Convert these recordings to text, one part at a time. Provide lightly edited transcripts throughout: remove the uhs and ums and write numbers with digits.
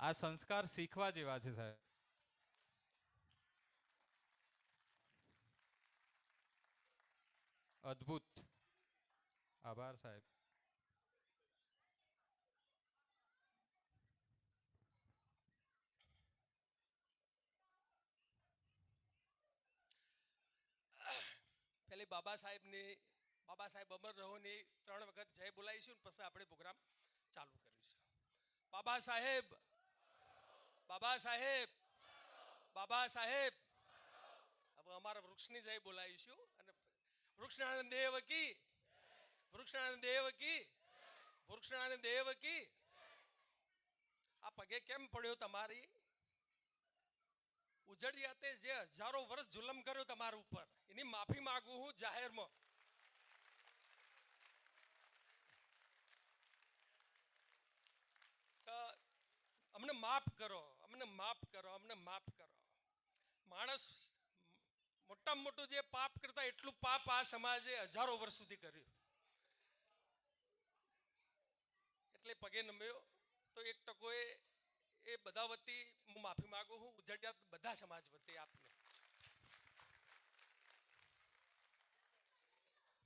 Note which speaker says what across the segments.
Speaker 1: આ સંસ્કાર શીખવા જેવા છે સાહેબ. અદ્ભુત. આભાર સાહેબ.
Speaker 2: પેલી બાબા સાહેબ અમર રહોની 3 વખત જય બોલાવીશું, પછી આપણે પ્રોગ્રામ ચાલુ કરીશું. બાબા સાહેબ, બાબા સાહેબ, બાબા સાહેબ. હવે અમારા વૃક્ષની જય બોલાવીશું. અને વૃક્ષનારાયણ દેવ કી, વૃક્ષનારાયણ દેવ કી, વૃક્ષનારાયણ દેવ કી. આ પગે કેમ પડ્યો તમારી? ઉજળિયાતે જે હજારો વર્ષ જુલમ કર્યો તમારા ઉપર, એની માફી માંગુ હું જાહેરમાં. અમને માફ કરો, અમને માફ કરો, અમને માફ કરો. માણસ મોટામાં મોટું જે પાપ કરતા એટલું પાપ આ સમાજે હજારો વર્ષ સુધી કર્યું. એટલે પગે નમ્યો. તો 1% એ બધા વતી હું માફી માંગુ છું, ઉજળિયાત બધા સમાજ વતી આપને.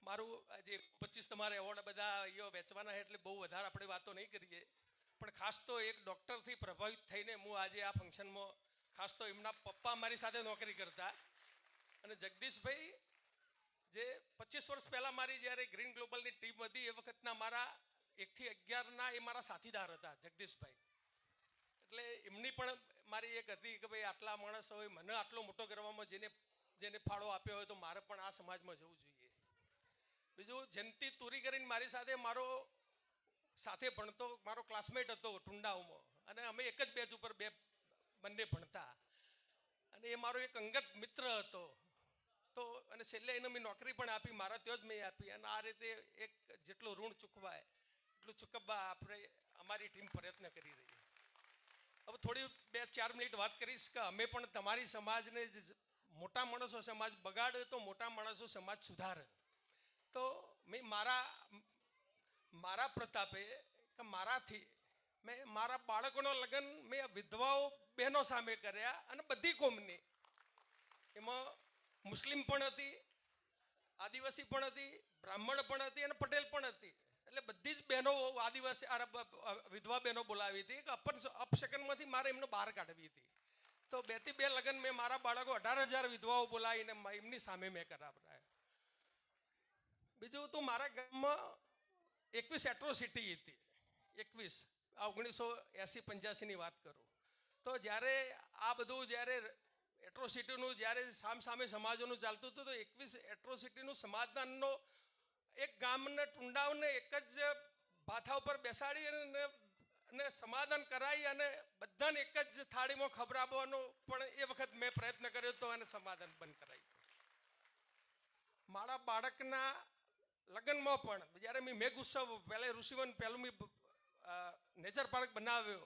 Speaker 2: મારું આજે 25 તમારે એવોર્ડ બધા અહીંયા વેચવાના છે, એટલે બહુ વધારે આપણે વાતો નહીં કરીએ. પણ ખાસ તો એક ડૉક્ટરથી પ્રભાવિત થઈને હું આજે આ ફંક્શનમાં, ખાસ તો એમના પપ્પા મારી સાથે નોકરી કરતા, અને જગદીશભાઈ જે 25 વર્ષ પહેલાં મારી જ્યારે ગ્રીન ગ્લોબલની ટીમ હતી એ વખતના મારા 1 થી 11ના એ મારા સાથીદાર હતા જગદીશભાઈ. એટલે એમની પણ મારી એક હતી કે ભાઈ આટલા માણસ હોય, મને આટલો મોટો કરવામાં જેને ફાળો આપ્યો હોય તો મારે પણ આ સમાજમાં જવું જોઈએ. બીજું જયંતિ તુરી કરીને મારી સાથે મારો સાથે ભણતો મારો ક્લાસમેટ હતો ટુંડાઓમાં, અને અમે એક જ બેચ ઉપર બંને ભણતા, અને એ મારો એક અંગત મિત્ર હતો. તો અને છેલ્લે એને મેં નોકરી પણ આપી, મારા ત્યાં જ મેં આપી. અને આ રીતે એક જેટલું ઋણ ચૂકવાય એટલું ચૂકવવા આપણે અમારી ટીમ પ્રયત્ન કરી રહી છે. હવે થોડી 2-4 મિનિટ વાત કરીશ કે અમે પણ તમારી સમાજને મોટા માણસો સમાજ બગાડે તો મોટા માણસો સમાજ સુધારે. તો મેં મારા પ્રતાપે કે મારાથી મેં મારા બાળકોનો લગ્ન મેં વિધવાઓ બહેનો સામે કર્યા, અને બધી કોમની. એમાં મુસ્લિમ પણ હતી, આદિવાસી પણ હતી, બ્રાહ્મણ પણ હતી, અને પટેલ પણ હતી. એટલે બધી જ બહેનો આદિવાસી વિધવા બહેનો બોલાવી હતી કે અપશકનમાંથી મારે એમને બહાર કાઢવી હતી. તો 2 થી 2 લગ્ન મેં મારા બાળકો 18,000 વિધવાઓ બોલાવીને એમની સામે મેં કરાવડાયા. બીજું તો મારા ગામમાં 21 એટ્રોસિટી હતી. 21 આ 1980-85ની વાત કરું તો જ્યારે આ બધું જ્યારે એટ્રોસિટીનું જ્યારે સામે સમાજોનું ચાલતું હતું, તો 21 એટ્રોસિટીનું સમાધાનનો એક ગામને ટુંડાઓને એક જ ભાથા ઉપર બેસાડી અને સમાધાન કરાવી અને બધાને એક જ થાળીમાં ખવડાવવાનો પણ એ વખત મેં પ્રયત્ન કર્યો હતો, અને સમાધાન બંધ કરાવ્યું. મારા બાળકના લગ્નમાં પણ જ્યારે મેં મેઘ ઉત્સવ પહેલાં ઋષિવન પહેલું મેં નેચર પાર્ક બનાવ્યો,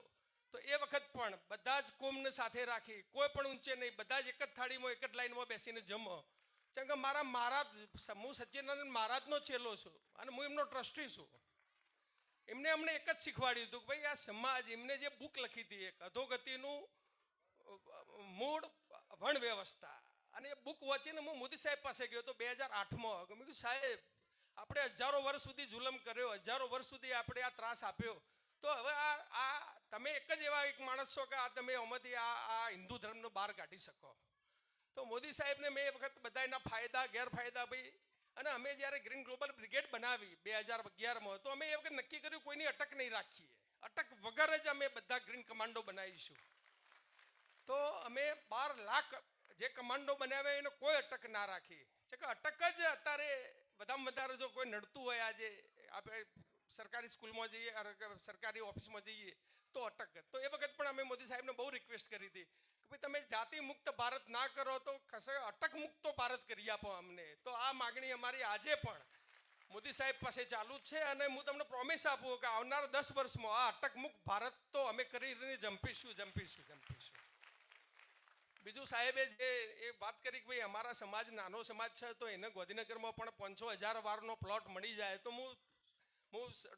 Speaker 2: તો એ વખત પણ બધા જ કોમને સાથે રાખી, કોઈ પણ ઊંચે નહીં, બધા જ એક જ થાળીમાં એક જ લાઈનમાં બેસીને જમો. કેમ કે હું સચ્ચિદાનંદ મહારાજનો ચેલો છું, અને હું એમનો ટ્રસ્ટી છું. એમને અમને એક જ શીખવાડ્યું હતું કે ભાઈ આ સમાજ, એમને જે બુક લખી હતી એક અધોગતિનું મૂળ વણ વ્યવસ્થા, અને એ બુક વાંચીને હું મોદી સાહેબ પાસે ગયો હતો 2008માં. મેં કીધું સાહેબ, આપણે હજારો વર્ષ સુધી જુલમ કર્યો, હજારો વર્ષ સુધી આપણે આ ત્રાસ આપ્યો, તો હવે આ તમે એક જ એવા એક માણસ છો કે આ તમે આમાંથી આ હિન્દુ ધર્મનો બહાર કાઢી શકો. તો મોદી સાહેબને મેં એ વખત બધા એના ફાયદા ગેરફાયદા ભાઈ, અને અમે જ્યારે ગ્રીન ગ્લોબલ બ્રિગેડ બનાવી 2011માં, તો અમે એ વખત નક્કી કર્યું કોઈની અટક નહીં રાખીએ, અટક વગર જ અમે બધા ગ્રીન કમાન્ડો બનાવીશું. તો અમે 12 લાખ જે કમાન્ડો બનાવ્યા એને કોઈ અટક ના રાખી. છે કે અટક જ અત્યારે વધારેમાં વધારે જો કોઈ નડતું હોય, આજે આપણે સરકારી સ્કૂલમાં જઈએ, સરકારી ઓફિસમાં જઈએ તો અટક. તો એ વખત પણ અમે મોદી સાહેબને બહુ રિક્વેસ્ટ કરી હતી કે ભાઈ તમે જાતિ મુક્ત ભારત ના કરો તો અટક મુક્ત ભારત કરી આપો અમને. તો આ માગણી અમારી આજે પણ મોદી સાહેબ પાસે ચાલુ છે, અને હું તમને પ્રોમિસ આપું કે આવનારા 10 વર્ષમાં આ અટક મુક્ત ભારત તો અમે કરીને જંપીશું. બીજું સાહેબે જે એ વાત કરી કે ભાઈ અમારા સમાજ નાનો સમાજ છે, તો એને ગાંધીનગરમાં પણ 500,000 વારનો પ્લોટ મળી જાય. તો હું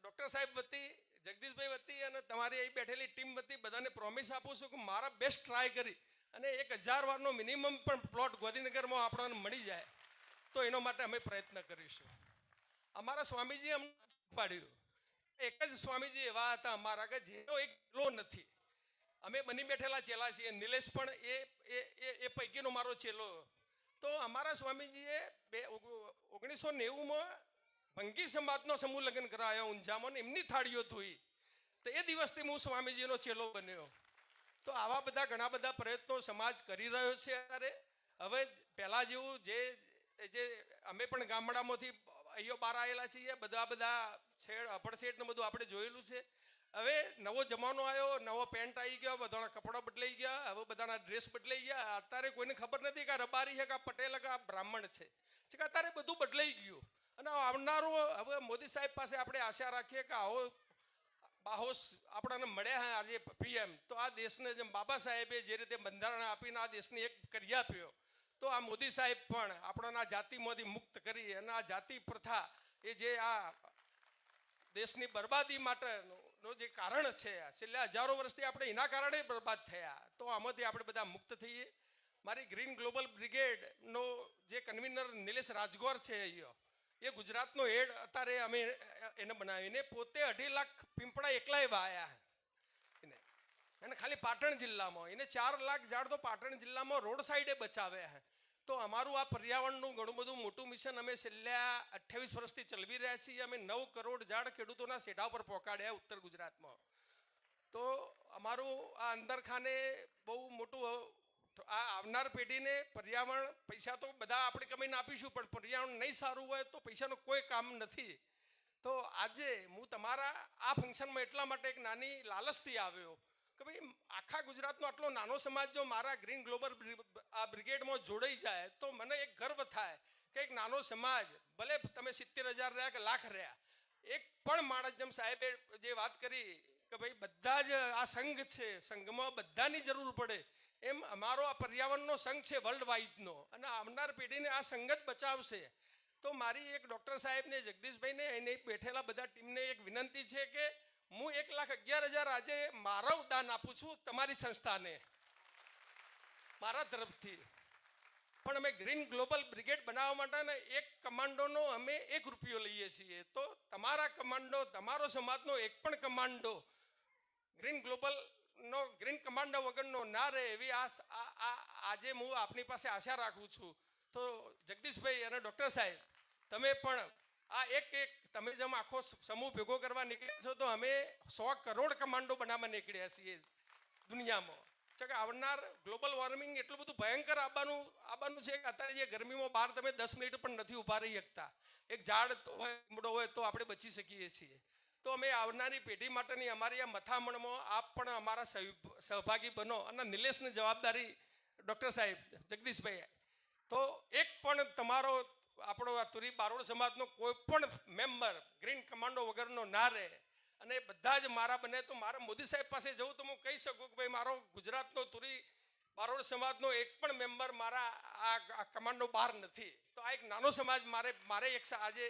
Speaker 2: ડૉક્ટર સાહેબ વતી જગદીશભાઈ વતી અને તમારી અહીં બેઠેલી ટીમ વતી બધાને પ્રોમિસ આપું છું કે મારા બેસ્ટ ટ્રાય કરી અને 1000 વારનો મિનિમમ પણ પ્લોટ ગાંધીનગરમાં આપણને મળી જાય તો એનો માટે અમે પ્રયત્ન કરીશું. અમારા સ્વામીજી અમને પાડ્યું, એક જ સ્વામીજી એવા હતા અમારા કે જેનો એક ચેલો નથી. અમે બની બેઠેલા ચેલા છીએ, નિલેશ પણ એ પૈકીનો મારો ચેલો. તો અમારા સ્વામીજીએ 1990માં ભંગી સમાજનો સમૂહ લગ્ન કરાયો ઊંઝામાં ને એમની થાળીઓ ધોઈ. તો એ દિવસથી હું સ્વામીજીનો ચેલો બન્યો. તો આવા બધા ઘણા બધા પ્રયત્નો સમાજ કરી રહ્યો છે. અત્યારે હવે પહેલાં જેવું જે અમે પણ ગામડામાંથી અહીંયા બહાર આવેલા છીએ, બધા શેડ અપડશેડ ને બધું આપણે જોયેલું છે. હવે નવો જમાનો આવ્યો, નવો પેન્ટ આવી ગયો, બધાના કપડાં બદલાઈ ગયા, હવે બધાના ડ્રેસ બદલાઈ ગયા. અત્યારે કોઈને ખબર નથી કે આ રબારી છે કે આ પટેલ કે આ બ્રાહ્મણ છે. અત્યારે બધું બદલાઈ ગયું અને આવનારો હવે મોદી સાહેબ પાસે આપણે આશા રાખીએ કે આવો બાહોશ આપણને મળ્યા હે આજે પીએમ, તો આ દેશને જેમ બાબા સાહેબે જે રીતે બંધારણ આપીને આ દેશને એક કરી આપ્યો, તો આ મોદી સાહેબ પણ આપણને આ જાતિમાંથી મુક્ત કરી અને આ જાતિ પ્રથા એ જે આ દેશની બરબાદી માટેનો જે કારણ છે, છેલ્લા હજારો વર્ષથી આપણે એના કારણે બરબાદ થયા, તો આમાંથી આપણે બધા મુક્ત થઈએ. મારી ગ્રીન ગ્લોબલ બ્રિગેડનો જે કન્વીનર નિલેશ રાજગોર છે અહીંયા, એ ગુજરાતનો હેડ અત્યારે અમે એને બનાવીને પોતે 2.5 લાખ પીંપળા એકલાય વાયા એને, અને ખાલી પાટણ જિલ્લામાં એને 4 લાખ ઝાડ તો પાટણ જિલ્લામાં રોડ સાઈડે બચાવ્યા છે. તો અમારું આ પર્યાવરણનું ઘણું બધું મોટું મિશન અમે છેલ્લા 28 વર્ષથી ચલાવી રહ્યા છીએ. અમે 9 કરોડ ઝાડ ખેડૂતોના સેઢા પર પહોંચાડ્યા ઉત્તર ગુજરાતમાં. તો અમારું આ અંદરખાને બહુ મોટું આ આવનાર પેઢીને પર્યાવરણ, પૈસા તો બધા આપણે કમાઈને આપીશું પણ પર્યાવરણ નહીં સારું હોય તો પૈસાનું કોઈ કામ નથી. તો આજે હું તમારા આ ફંક્શનમાં એટલા માટે એક નાની લાલચથી આવ્યો કે ભાઈ આખા ગુજરાતનો આટલો નાનો સમાજ જો મારા ગ્રીન ગ્લોબલ આ બ્રિગેડમાં જોડાઈ જાય તો મને એક ગર્વ થાય કે એક નાનો સમાજ, ભલે તમે 70,000 રહ્યા કે લાખ રહ્યા, એક પણ માણસ, જેમ સાહેબે જે વાત કરી કે ભાઈ બધા જ આ સંઘ છે, સંઘમાં બધાની જરૂર પડે, એમ અમારો આ પર્યાવરણનો સંઘ છે વર્લ્ડ વાઇડનો અને આવનાર પેઢીને આ સંઘ જ બચાવશે. તો મારી એક ડૉક્ટર સાહેબને, જગદીશભાઈને, એને બેઠેલા બધા ટીમને એક વિનંતી છે કે હું 1,11,000 આજે મારું દાન આપું છું તમારી સંસ્થાને મારા તરફથી. પણ અમે ગ્રીન ગ્લોબલ બ્રિગેડ બનાવવા માટેને એક કમાન્ડોનો અમે ₹1 લઈએ છીએ. તો તમારા કમાન્ડો, તમારો સમાજનો એક પણ કમાન્ડો ગ્રીન ગ્લોબલનો ગ્રીન કમાન્ડો વગરનો ના રહે એવી આજે હું આપની પાસે આશા રાખું છું. તો જગદીશભાઈ અને ડૉક્ટર સાહેબ, તમે પણ આ એક તમે જેમ આખો સમૂહ ભેગો કરવા નીકળ્યા છો, તો અમે 100 કરોડ કમાન્ડો બનાવવા નીકળ્યા છીએ દુનિયામાં. કે આવનાર ગ્લોબલ વોર્મિંગ એટલું બધું ભયંકર આવવાનું છે કે અત્યારે જે ગરમીમાં બહાર તમે 10 મિનિટ પણ નથી ઊભા રહી શકતા. એક ઝાડ મોટો હોય તો આપણે બચી શકીએ છીએ. તો અમે આવનારી પેઢી માટેની અમારી આ મથામણમાં આપ પણ અમારા સહભાગી બનો અને નિલેશની જવાબદારી ડૉક્ટર સાહેબ, જગદીશભાઈ, તો એક પણ તમારો આપણો આ તુરી બારોડ સમાજનો કોઈ પણ મેમ્બર ગ્રીન કમાન્ડો વગરનો ના રહે. અને બધા જ મારા બને તો મારા મોદી સાહેબ પાસે જવું તો હું કહી શકું કે ભાઈ મારો ગુજરાતનો તુરી બારોડ સમાજનો એક પણ મેમ્બર મારા આ કમાન્ડો બહાર નથી. તો આ એક નાનો સમાજ મારે એક આજે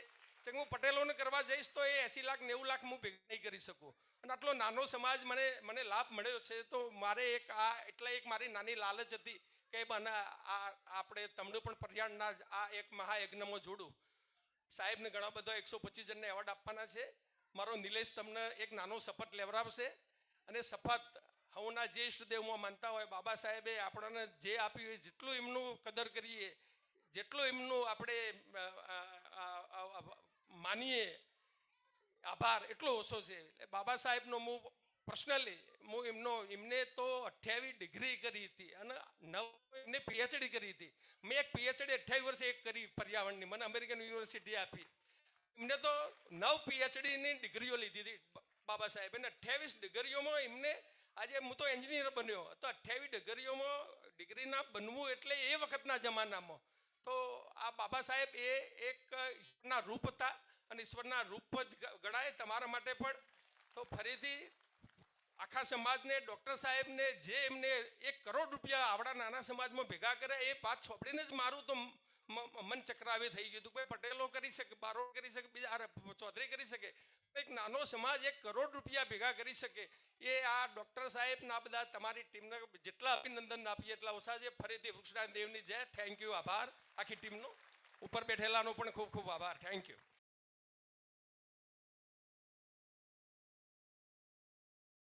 Speaker 2: હું પટેલોને કરવા જઈશ તો એ 80 લાખ 90 લાખ હું ભેગા નહીં કરી શકું. અને આટલો નાનો સમાજ મને લાભ મળ્યો છે. તો મારે એક મારી નાની લાલચ હતી કે આપણે તમને પણ પર્યાવરણના આ એક મહાયજ્ઞમાં જોડું. સાહેબને ઘણા બધા 125 જણને એવોર્ડ આપવાના છે. મારો નિલેશ તમને એક નાનો શપથ લેવડાવશે અને શપથ હવના જે ઈષ્ટદેવમાં માનતા હોય, બાબા સાહેબે આપણને જે આપ્યું હોય, જેટલું એમનું કદર કરીએ, જેટલું એમનું આપણે માનીએ આભાર એટલો ઓછો છે. એટલે બાબા સાહેબનો હું પર્સનલી એમને તો 28 ડિગ્રી કરી હતી અને 9 એમને PhD કરી હતી. મેં એક PhD 28 વર્ષે એક કરી પર્યાવરણની, મને અમેરિકન યુનિવર્સિટી આપી. એમને તો 9 PhDની ડિગ્રીઓ લીધી હતી બાબા સાહેબ. અને 28 ડિગ્રીઓમાં એમને આજે હું તો એન્જિનિયર બન્યો તો 28 ડિગ્રીના બનવું એટલે એ વખતના જમાનામાં તો આ બાબા સાહેબ એ એક ઈશ્વરના રૂપ હતા અને ઈશ્વરના રૂપ જ ગણાય તમારા માટે પણ. તો ફરીથી આખા સમાજને, ડૉક્ટર સાહેબને જે એમને ₹1 કરોડ આવડા નાના સમાજમાં ભેગા કર્યા, એ વાત છોપડીને જ મારું તો મન ચક્રાવે થઈ ગયું હતું. ભાઈ પટેલો કરી શકે, બારોડ કરી શકે, બીજા ચૌધરી કરી શકે, એક નાનો સમાજ 1 કરોડ રૂપિયા ભેગા કરી શકે એ આ ડૉક્ટર સાહેબ ના બધા તમારી ટીમને જેટલા અભિનંદન આપીએ એટલા ઓછા છે. ફરીથી વૃક્ષરાજ દેવની જય. થેન્ક યુ, આભાર આખી ટીમનો. ઉપર બેઠેલાનો પણ ખૂબ ખૂબ આભાર. Thank you.